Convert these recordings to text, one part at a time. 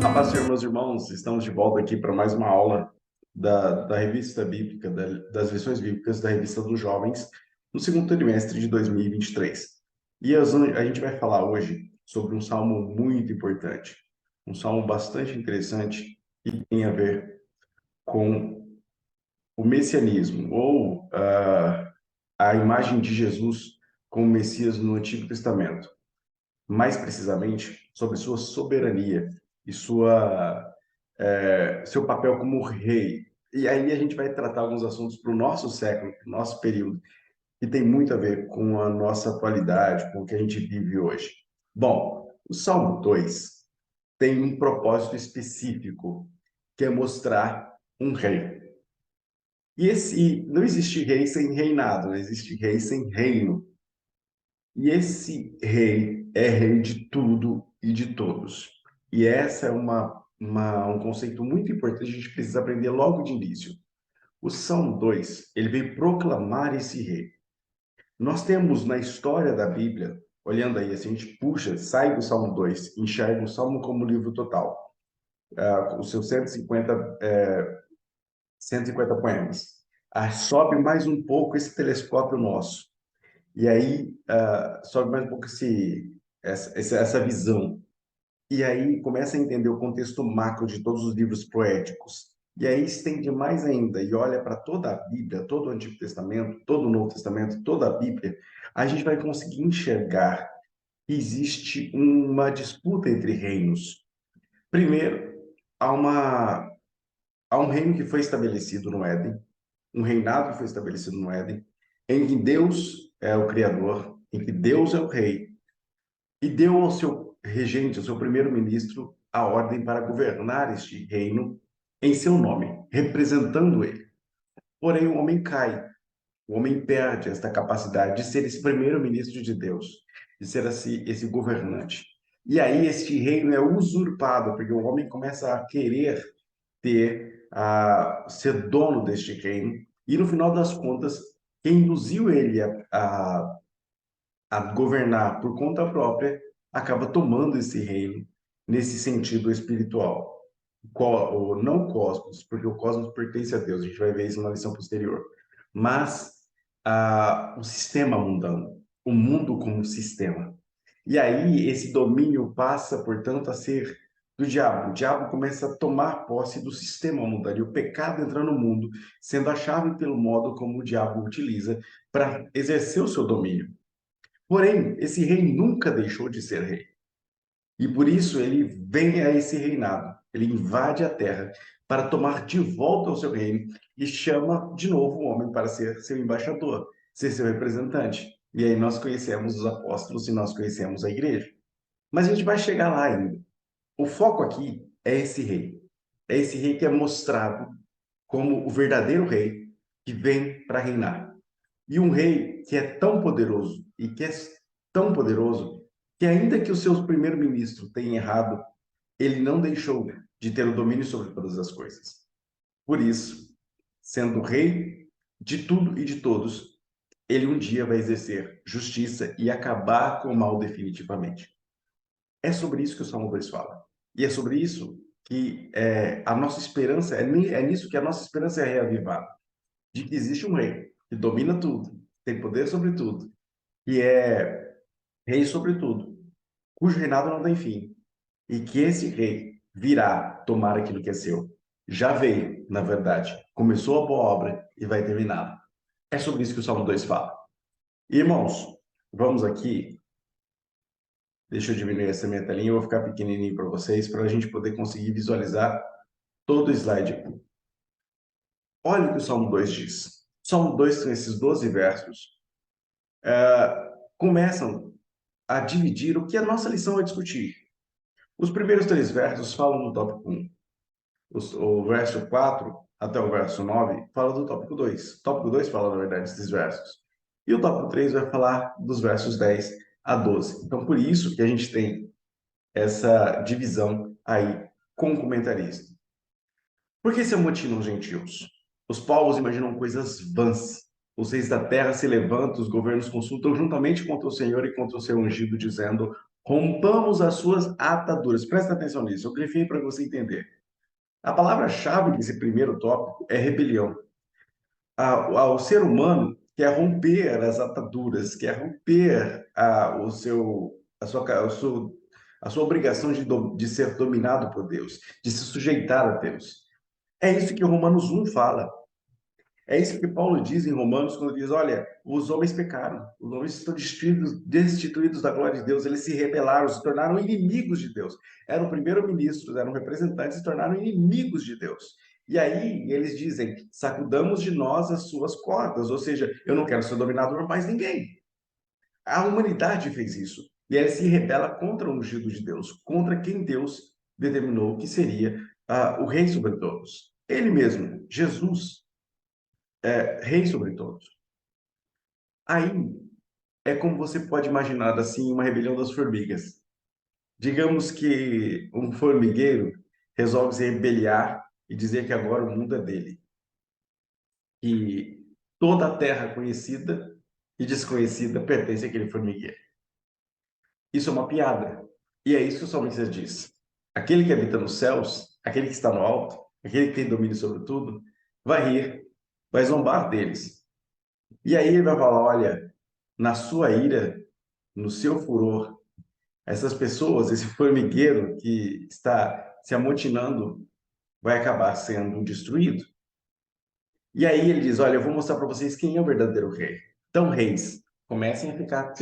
A paz, Senhor, meus irmãos, estamos de volta aqui para mais uma aula da revista bíblica, das lições bíblicas da revista dos jovens, no segundo trimestre de 2023. A gente vai falar hoje sobre um salmo muito importante, um salmo bastante interessante que tem a ver com o messianismo, ou a imagem de Jesus como Messias no Antigo Testamento. Mais precisamente, sobre sua soberania e seu papel como rei. E aí a gente vai tratar alguns assuntos para o nosso século, para o nosso período, que tem muito a ver com a nossa atualidade, com o que a gente vive hoje. Bom, o Salmo 2 tem um propósito específico, que é mostrar um rei. Não existe rei sem reinado, não existe rei sem reino. E esse rei é rei de tudo e de todos. E essa é um conceito muito importante que a gente precisa aprender logo de início. O Salmo 2, ele vem proclamar esse rei. Nós temos na história da Bíblia, olhando aí, assim, a gente puxa, sai do Salmo 2, enxerga o Salmo como livro total, os seus 150 poemas. Sobe mais um pouco esse telescópio nosso. E aí, sobe mais um pouco essa visão. E aí começa a entender o contexto macro de todos os livros poéticos. E aí estende mais ainda e olha para toda a Bíblia, todo o Antigo Testamento, todo o Novo Testamento, toda a Bíblia, a gente vai conseguir enxergar que existe uma disputa entre reinos. Primeiro, há, uma, há um reino que foi estabelecido no Éden, um reinado que foi estabelecido no Éden, em que Deus é o Criador, em que Deus é o Rei, e deu ao seu regente, ao seu primeiro-ministro, a ordem para governar este reino em seu nome, representando ele. Porém, o homem cai, o homem perde esta capacidade de ser esse primeiro-ministro de Deus, de ser esse governante. E aí este reino é usurpado, porque o homem começa a querer ser dono deste reino, e no final das contas, quem induziu ele a governar por conta própria, acaba tomando esse reino nesse sentido espiritual. Não o cosmos, porque o cosmos pertence a Deus, a gente vai ver isso na lição posterior. Mas o sistema mundano, o mundo como sistema. E aí esse domínio passa, portanto, a ser do diabo. O diabo começa a tomar posse do sistema mundano, e o pecado entra no mundo, sendo a chave pelo modo como o diabo utiliza para exercer o seu domínio. Porém, esse rei nunca deixou de ser rei. E por isso ele vem a esse reinado. Ele invade a terra para tomar de volta o seu reino e chama de novo o homem para ser seu embaixador, ser seu representante. E aí nós conhecemos os apóstolos e nós conhecemos a igreja. Mas a gente vai chegar lá ainda. O foco aqui é esse rei. É esse rei que é mostrado como o verdadeiro rei que vem para reinar. E um rei que é tão poderoso e que é tão poderoso que ainda que o seu primeiro-ministro tenha errado, ele não deixou de ter o domínio sobre todas as coisas. Por isso, sendo rei de tudo e de todos, ele um dia vai exercer justiça e acabar com o mal definitivamente. É sobre isso que o Salmo 2 fala. E é sobre isso que a nossa esperança, é nisso que a nossa esperança é reavivada. De que existe um rei que domina tudo, tem poder sobre tudo, que é rei sobre tudo, cujo reinado não tem fim, e que esse rei virá tomar aquilo que é seu. Já veio, na verdade, começou a boa obra e vai terminar. É sobre isso que o Salmo 2 fala. Irmãos, vamos aqui. Deixa eu diminuir essa minha telinha, eu vou ficar pequenininho para vocês, para a gente poder conseguir visualizar todo o slide aqui. Olha o que o Salmo 2 diz. O Salmo 2 tem esses 12 versos. Começam a dividir o que a nossa lição vai discutir. Os primeiros três versos falam do tópico 1. O verso 4 até o verso 9 fala do tópico 2. O tópico 2 fala, na verdade, desses versos. E o tópico 3 vai falar dos versos 10 a 12. Então, por isso que a gente tem essa divisão aí com o comentarista. Por que se amotinam os gentios? Os povos imaginam coisas vãs. Os reis da terra se levantam, os governos consultam juntamente contra o Senhor e contra o seu ungido, dizendo: Rompamos as suas ataduras. Presta atenção nisso, eu grifei para você entender. A palavra-chave desse primeiro tópico é rebelião. O ser humano quer romper as ataduras, quer romper a sua obrigação de ser dominado por Deus, de se sujeitar a Deus. É isso que Romanos 1 fala. É isso que Paulo diz em Romanos, quando diz: olha, os homens pecaram, os homens estão destituídos da glória de Deus, eles se rebelaram, se tornaram inimigos de Deus. Eram primeiro-ministros, eram representantes, se tornaram inimigos de Deus. E aí eles dizem: sacudamos de nós as suas cordas, ou seja, eu não quero ser dominado por mais ninguém. A humanidade fez isso. E ela se rebela contra o ungido de Deus, contra quem Deus determinou que seria o rei sobre todos. Ele mesmo, Jesus, rei sobre todos. Aí é como você pode imaginar assim uma rebelião das formigas. Digamos que um formigueiro resolve se rebeliar e dizer que agora o mundo é dele, que toda a terra conhecida e desconhecida pertence àquele formigueiro. Isso é uma piada. E é isso que o salmista diz. Aquele que habita nos céus, aquele que está no alto, aquele que tem domínio sobre tudo, vai rir, vai zombar deles. E aí ele vai falar: olha, na sua ira, no seu furor, essas pessoas, esse formigueiro que está se amotinando, vai acabar sendo destruído. E aí ele diz: olha, eu vou mostrar para vocês quem é o verdadeiro rei. Então, reis, comecem a ficar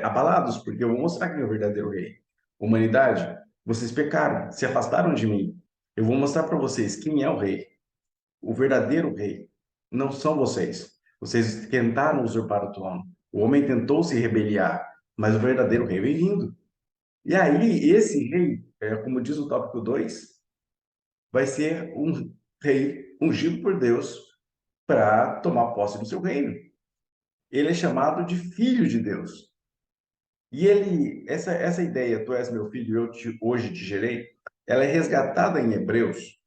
abalados, porque eu vou mostrar quem é o verdadeiro rei. Humanidade, vocês pecaram, se afastaram de mim. Eu vou mostrar para vocês quem é o rei. O verdadeiro rei não são vocês. Vocês tentaram usurpar o trono. O homem tentou se rebeliar, mas o verdadeiro rei vem vindo. E aí, esse rei, como diz o tópico 2, vai ser um rei ungido por Deus para tomar posse do seu reino. Ele é chamado de filho de Deus. E essa ideia, tu és meu filho, hoje te gerei, ela é resgatada em Hebreus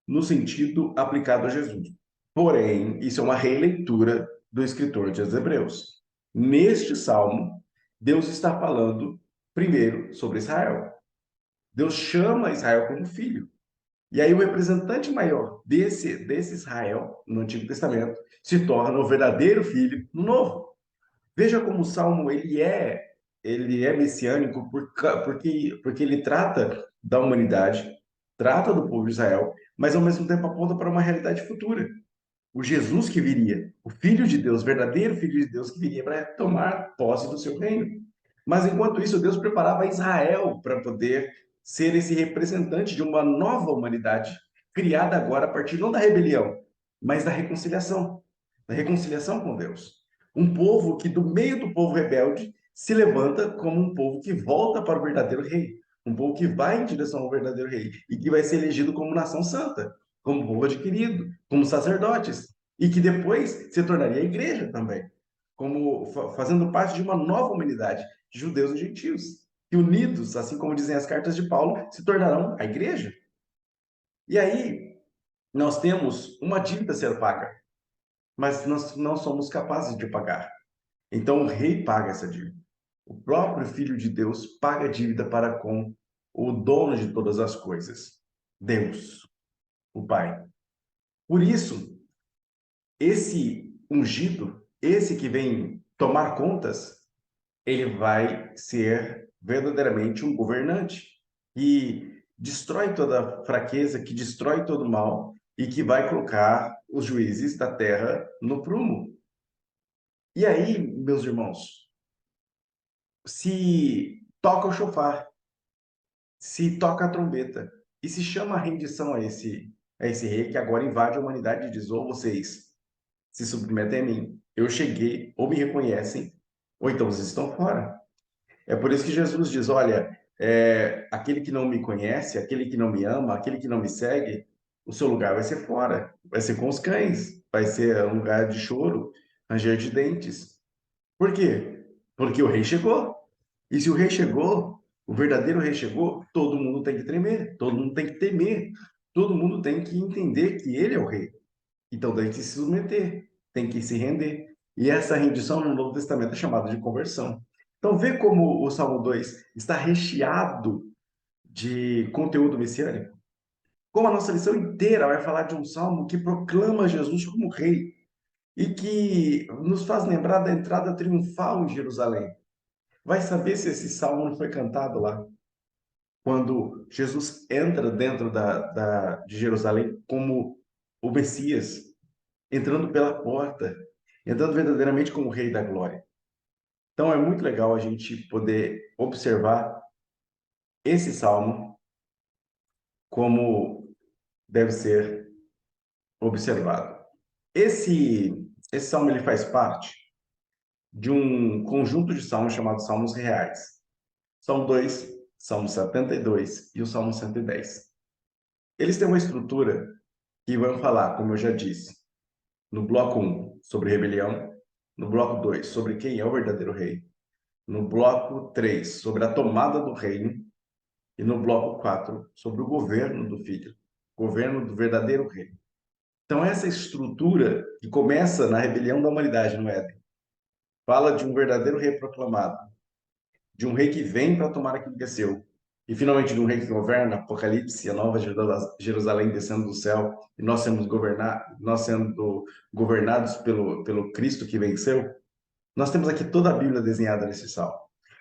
no sentido aplicado a Jesus. Porém, isso é uma releitura do escritor de Hebreus. Neste salmo, Deus está falando primeiro sobre Israel. Deus chama Israel como filho. E aí o representante maior desse Israel, no Antigo Testamento, se torna o verdadeiro filho no Novo. Veja como o Salmo ele é messiânico porque ele trata da humanidade, trata do povo de Israel, mas ao mesmo tempo aponta para uma realidade futura. O Jesus que viria, o Filho de Deus, verdadeiro Filho de Deus que viria para tomar posse do seu reino. Mas enquanto isso, Deus preparava Israel para poder ser esse representante de uma nova humanidade, criada agora a partir não da rebelião, mas da reconciliação com Deus. Um povo que, do meio do povo rebelde, se levanta como um povo que volta para o verdadeiro rei, um povo que vai em direção ao verdadeiro rei e que vai ser elegido como nação santa, como povo adquirido, como sacerdotes, e que depois se tornaria a igreja também, como fazendo parte de uma nova humanidade, judeus e gentios, que unidos, assim como dizem as cartas de Paulo, se tornarão a igreja. E aí nós temos uma dívida a ser paga, mas nós não somos capazes de pagar. Então o rei paga essa dívida. O próprio Filho de Deus paga a dívida para com o dono de todas as coisas, Deus, o Pai. Por isso, esse ungido, esse que vem tomar contas, ele vai ser verdadeiramente um governante que destrói toda fraqueza, que destrói todo o mal e que vai colocar os juízes da terra no prumo. E aí, meus irmãos, se toca o chofar, se toca a trombeta e se chama a rendição a esse rei que agora invade a humanidade e diz: ou vocês se submetem a mim, eu cheguei, ou me reconhecem, ou então vocês estão fora. É por isso que Jesus diz: olha, aquele que não me conhece, aquele que não me ama, aquele que não me segue, o seu lugar vai ser fora, vai ser com os cães, vai ser um lugar de choro, ranger de dentes. Por quê? Porque o rei chegou. E se o rei chegou, o verdadeiro rei chegou, todo mundo tem que tremer, todo mundo tem que temer, todo mundo tem que entender que ele é o rei. Então tem que se submeter, tem que se render. E essa rendição no Novo Testamento é chamada de conversão. Então, vê como o Salmo 2 está recheado de conteúdo messiânico. Como a nossa lição inteira vai falar de um salmo que proclama Jesus como rei e que nos faz lembrar da entrada triunfal em Jerusalém. Vai saber se esse salmo não foi cantado lá, quando Jesus entra dentro de Jerusalém como o Messias, entrando pela porta, entrando verdadeiramente como o Rei da Glória. Então é muito legal a gente poder observar esse salmo como deve ser observado. Esse salmo ele faz parte de um conjunto de salmos chamados Salmos Reais. Salmo 2, Salmo 72 e o Salmo 110. Eles têm uma estrutura que vão falar, como eu já disse, no bloco 1 sobre rebelião, no bloco 2 sobre quem é o verdadeiro rei, no bloco 3 sobre a tomada do reino e no bloco 4 sobre o governo do filho, governo do verdadeiro rei. Então essa estrutura que começa na rebelião da humanidade no Éden, fala de um verdadeiro rei proclamado, de um rei que vem para tomar aquilo que é seu, e finalmente de um rei que governa, Apocalipse, a nova Jerusalém descendo do céu, e nós sendo governados pelo Cristo que venceu. Nós temos aqui toda a Bíblia desenhada nesse salmo.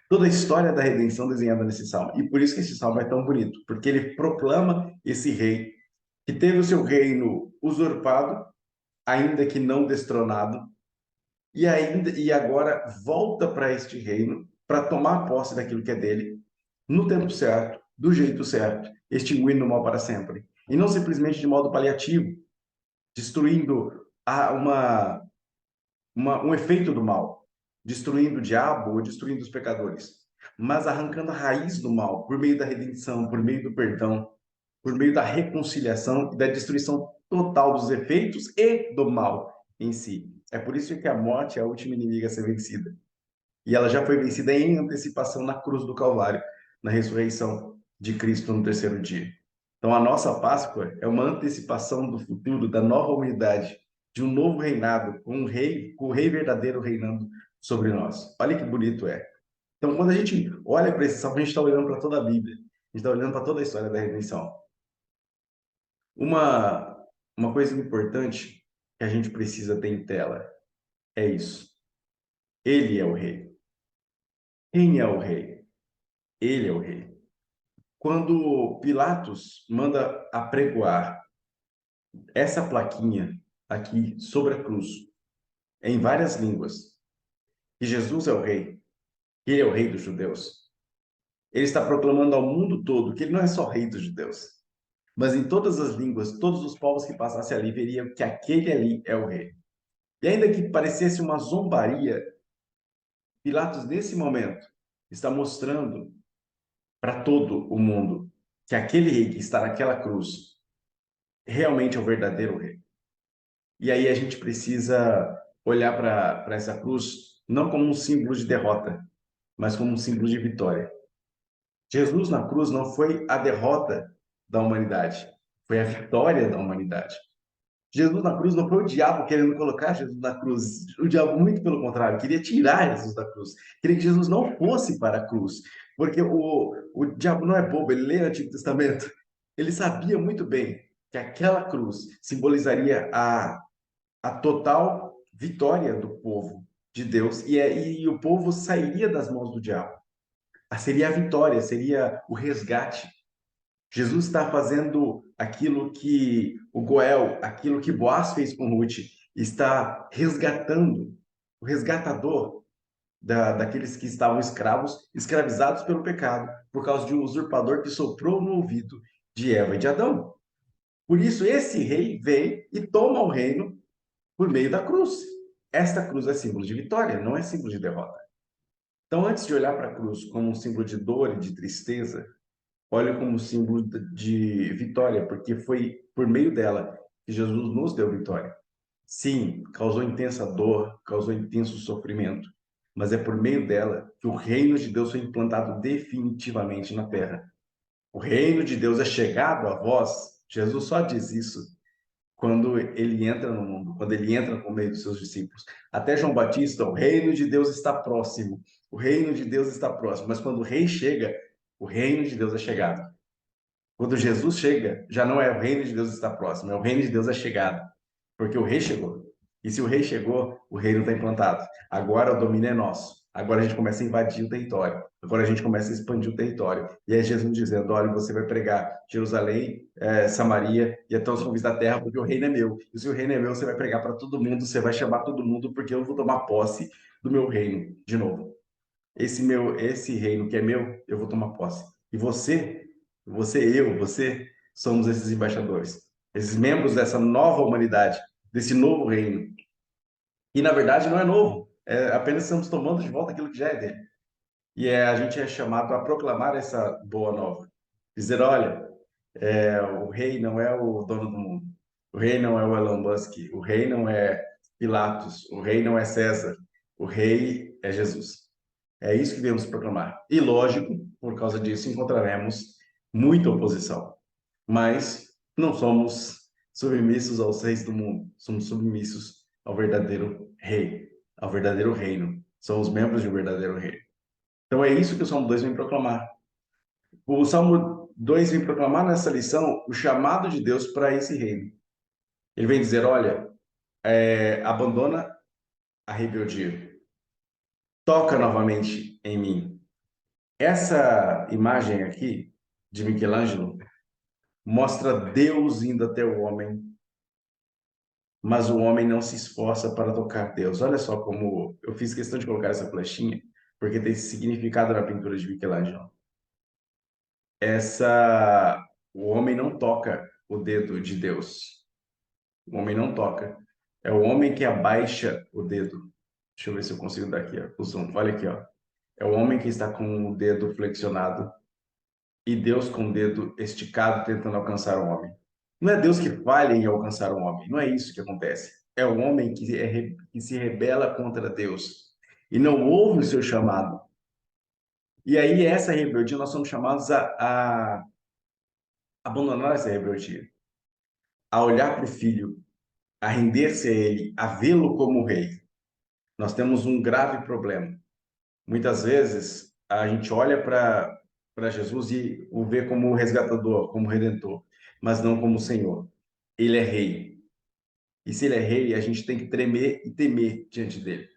Toda a história da redenção desenhada nesse salmo. E por isso que esse salmo é tão bonito, porque ele proclama esse rei que teve o seu reino usurpado, ainda que não destronado, e agora volta para este reino para tomar posse daquilo que é dele, no tempo certo, do jeito certo, extinguindo o mal para sempre. E não simplesmente de modo paliativo, destruindo um efeito do mal, destruindo o diabo ou destruindo os pecadores, mas arrancando a raiz do mal por meio da redenção, por meio do perdão, por meio da reconciliação e da destruição total dos efeitos e do mal em si. É por isso que a morte é a última inimiga a ser vencida. E ela já foi vencida em antecipação na cruz do Calvário, na ressurreição de Cristo no terceiro dia. Então, a nossa Páscoa é uma antecipação do futuro, da nova humanidade, de um novo reinado, com o rei verdadeiro reinando sobre nós. Olha que bonito é. Então, quando a gente olha para esse salmo, a gente está olhando para toda a Bíblia, a gente está olhando para toda a história da redenção. Uma, uma coisa importante que a gente precisa ter em tela é isso. Ele é o rei. Quem é o rei? Ele é o rei. Quando Pilatos manda apregoar essa plaquinha aqui sobre a cruz, em várias línguas, que Jesus é o rei, que ele é o rei dos judeus, ele está proclamando ao mundo todo que ele não é só rei dos judeus, mas em todas as línguas, todos os povos que passassem ali veriam que aquele ali é o rei. E ainda que parecesse uma zombaria, Pilatos, nesse momento, está mostrando para todo o mundo que aquele rei que está naquela cruz realmente é o verdadeiro rei. E aí a gente precisa olhar para essa cruz não como um símbolo de derrota, mas como um símbolo de vitória. Jesus na cruz não foi a derrota da humanidade, foi a vitória da humanidade. Jesus na cruz não foi o diabo querendo colocar Jesus na cruz. O diabo, muito pelo contrário, queria tirar Jesus da cruz. Queria que Jesus não fosse para a cruz. Porque o diabo não é bobo, ele lê o Antigo Testamento. Ele sabia muito bem que aquela cruz simbolizaria a total vitória do povo de Deus e o povo sairia das mãos do diabo. Seria a vitória, seria o resgate. Jesus está fazendo aquilo que o Goel, aquilo que Boaz fez com Ruth, está resgatando, o resgatador daqueles que estavam escravos, escravizados pelo pecado, por causa de um usurpador que soprou no ouvido de Eva e de Adão. Por isso, esse rei vem e toma o reino por meio da cruz. Esta cruz é símbolo de vitória, não é símbolo de derrota. Então, antes de olhar para a cruz como um símbolo de dor e de tristeza, olhe como símbolo de vitória, porque foi por meio dela que Jesus nos deu vitória. Sim, causou intensa dor, causou intenso sofrimento, mas é por meio dela que o reino de Deus foi implantado definitivamente na terra. O reino de Deus é chegado a vós. Jesus só diz isso quando ele entra no mundo, quando ele entra por meio dos seus discípulos. Até João Batista, o reino de Deus está próximo. o reino de Deus está próximo. Mas quando o rei chega, o reino de Deus é chegado. Quando Jesus chega, já não é o reino de Deus está próximo, é o reino de Deus é chegado. Porque o rei chegou. E se o rei chegou, o reino está implantado. Agora o domínio é nosso. Agora a gente começa a invadir o território. Agora a gente começa a expandir o território. E é Jesus dizendo: olha, você vai pregar Jerusalém, Samaria e até os confins da terra, porque o reino é meu. E se o reino é meu, você vai pregar para todo mundo, você vai chamar todo mundo, porque eu vou tomar posse do meu reino de novo. Esse reino que é meu, eu vou tomar posse. E você, somos esses embaixadores, esses membros dessa nova humanidade, desse novo reino. E na verdade não é novo, apenas estamos tomando de volta aquilo que já é dele. A gente é chamado a proclamar essa boa nova. Dizer, olha, o rei não é o dono do mundo. O rei não é o Elon Musk. O rei não é Pilatos. O rei não é César. O rei é Jesus. É isso que devemos proclamar. E, lógico, por causa disso, encontraremos muita oposição. Mas não somos submissos aos reis do mundo. Somos submissos ao verdadeiro rei, ao verdadeiro reino. Somos membros de um verdadeiro reino. Então, é isso que o Salmo 2 vem proclamar. O Salmo 2 vem proclamar nessa lição o chamado de Deus para esse reino. Ele vem dizer, olha, abandona a rebeldia. Toca novamente em mim. Essa imagem aqui, de Michelangelo, mostra Deus indo até o homem, mas o homem não se esforça para tocar Deus. Olha só como eu fiz questão de colocar essa flechinha, porque tem significado na pintura de Michelangelo. O homem não toca o dedo de Deus. O homem não toca. É o homem que abaixa o dedo. Deixa eu ver se eu consigo dar aqui, ó, o zoom. Olha aqui, ó. É o homem que está com o dedo flexionado e Deus com o dedo esticado tentando alcançar o homem. Não é Deus que falha em alcançar o homem, não é isso que acontece. É o homem que se rebela contra Deus e não ouve o seu chamado. E aí, essa rebeldia, nós somos chamados a abandonar essa rebeldia, a olhar para o filho, a render-se a ele, a vê-lo como rei. Nós temos um grave problema. Muitas vezes, a gente olha para Jesus e o vê como resgatador, como redentor, mas não como Senhor. Ele é rei. E se ele é rei, a gente tem que tremer e temer diante dele,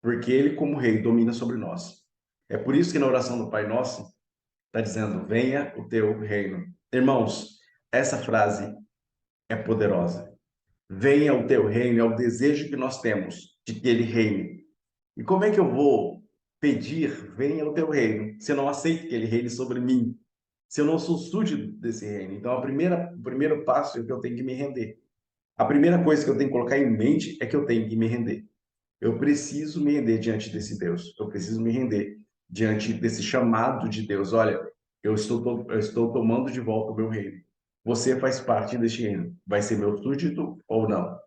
porque ele, como rei, domina sobre nós. É por isso que na oração do Pai Nosso está dizendo: venha o teu reino. Irmãos, essa frase é poderosa. Venha o teu reino, é o desejo que nós temos de que ele reine. E como é que eu vou pedir, venha o teu reino, se eu não aceito que ele reine sobre mim? Se eu não sou súdito desse reino? Então, o primeiro passo é que eu tenho que me render. A primeira coisa que eu tenho que colocar em mente é que eu tenho que me render. Eu preciso me render diante desse Deus. Eu preciso me render diante desse chamado de Deus. Olha, eu estou tomando de volta o meu reino. Você faz parte deste reino. Vai ser meu súdito ou não?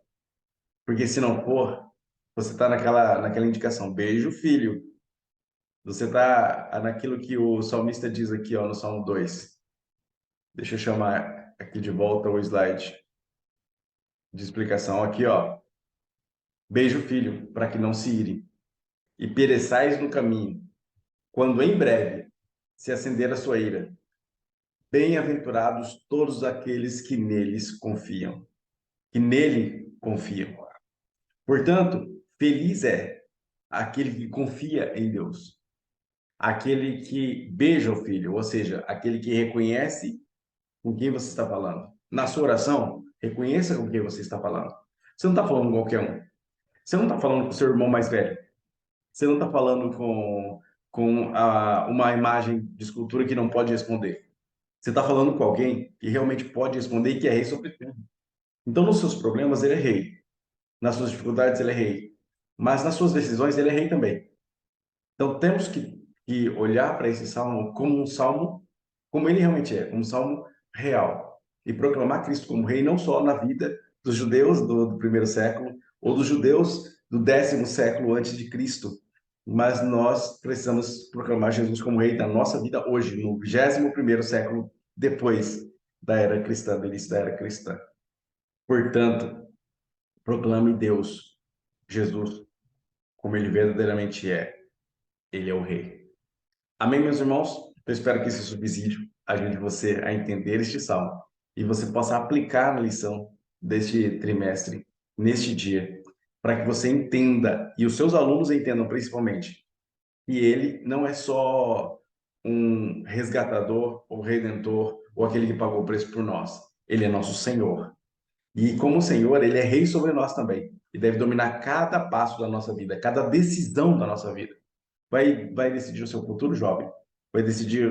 Porque se não for, você está naquela indicação. Beijo, filho. Você está naquilo que o salmista diz aqui, ó, no Salmo 2. Deixa eu chamar aqui de volta o slide de explicação. Aqui, ó. Beijo, filho, para que não se irem e pereçais no caminho, quando em breve se acender a sua ira. Bem-aventurados todos aqueles que neles confiam, que nele confiam. Portanto, feliz é aquele que confia em Deus, aquele que beija o filho, ou seja, aquele que reconhece com quem você está falando. Na sua oração, reconheça com quem você está falando. Você não está falando com qualquer um. Você não está falando com o seu irmão mais velho. Você não está falando com uma imagem de escultura que não pode responder. Você está falando com alguém que realmente pode responder e que é rei sobre tudo. Então, nos seus problemas, ele é rei. Nas suas dificuldades, ele é rei. Mas nas suas decisões, ele é rei também. Então, temos que olhar para esse salmo como um salmo, como ele realmente é, como um salmo real. E proclamar Cristo como rei, não só na vida dos judeus do primeiro século, ou dos judeus do 10º século antes de Cristo, mas nós precisamos proclamar Jesus como rei da nossa vida hoje, no 21º século depois da era cristã, do início da era cristã. Portanto, proclame Deus, Jesus, como ele verdadeiramente é. Ele é o Rei. Amém, meus irmãos? Eu espero que esse subsídio ajude você a entender este salmo e você possa aplicar na lição deste trimestre, neste dia, para que você entenda e os seus alunos entendam principalmente que ele não é só um resgatador ou redentor ou aquele que pagou o preço por nós. Ele é nosso Senhor. E como Senhor, ele é rei sobre nós também e deve dominar cada passo da nossa vida, cada decisão da nossa vida. Vai decidir o seu futuro, jovem. Vai decidir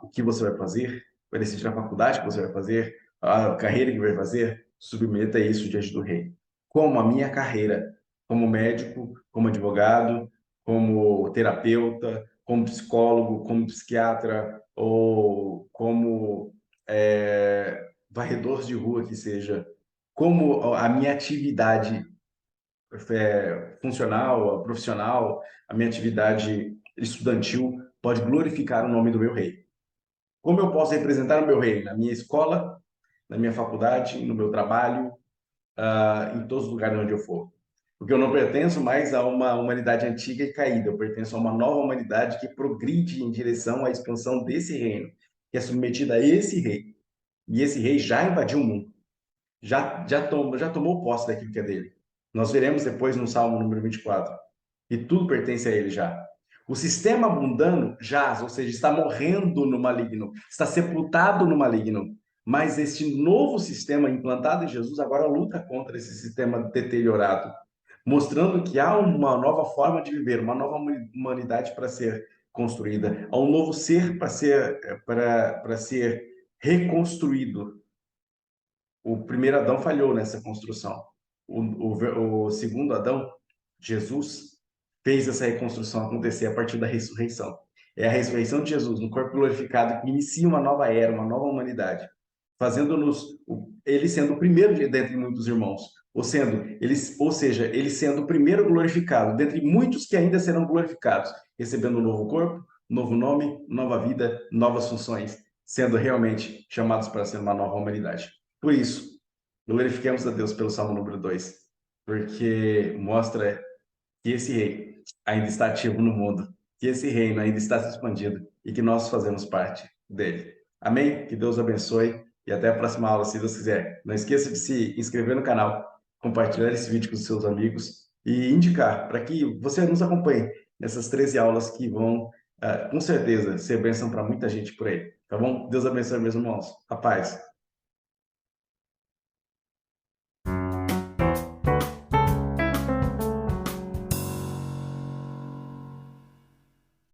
o que você vai fazer. Vai decidir a faculdade que você vai fazer, a carreira que vai fazer. Submeta isso diante do rei. Como a minha carreira, como médico, como advogado, como terapeuta, como psicólogo, como psiquiatra ou como varredor de rua que seja, como a minha atividade funcional, profissional, a minha atividade estudantil pode glorificar o nome do meu rei. Como eu posso representar o meu rei? Na minha escola, na minha faculdade, no meu trabalho, em todos os lugares onde eu for. Porque eu não pertenço mais a uma humanidade antiga e caída, eu pertenço a uma nova humanidade que progride em direção à expansão desse reino, que é submetida a esse rei. E esse rei já invadiu o mundo, já tomou posse daquilo que é dele. Nós veremos depois no Salmo número 24, e tudo pertence a ele já. O sistema mundano jaz, ou seja, está morrendo no maligno, está sepultado no maligno. Mas este novo sistema implantado em Jesus agora luta contra esse sistema deteriorado, mostrando que há uma nova forma de viver, uma nova humanidade para ser construída, há um novo ser para ser reconstruído. O primeiro Adão falhou nessa construção. O segundo Adão, Jesus, fez essa reconstrução acontecer a partir da ressurreição. É a ressurreição de Jesus, no corpo glorificado, que inicia uma nova era, uma nova humanidade, fazendo-nos, ele sendo o primeiro dentre muitos irmãos, ou seja, ele sendo o primeiro glorificado, dentre muitos que ainda serão glorificados, recebendo um novo corpo, novo nome, nova vida, novas funções, sendo realmente chamados para ser uma nova humanidade. Por isso, glorifiquemos a Deus pelo Salmo número 2, porque mostra que esse rei ainda está ativo no mundo, que esse reino ainda está se expandindo e que nós fazemos parte dele. Amém? Que Deus abençoe e até a próxima aula, se Deus quiser. Não esqueça de se inscrever no canal, compartilhar esse vídeo com os seus amigos e indicar para que você nos acompanhe nessas 13 aulas que vão, com certeza, ser bênção para muita gente por aí. Tá bom? Deus abençoe, meus irmãos. A paz.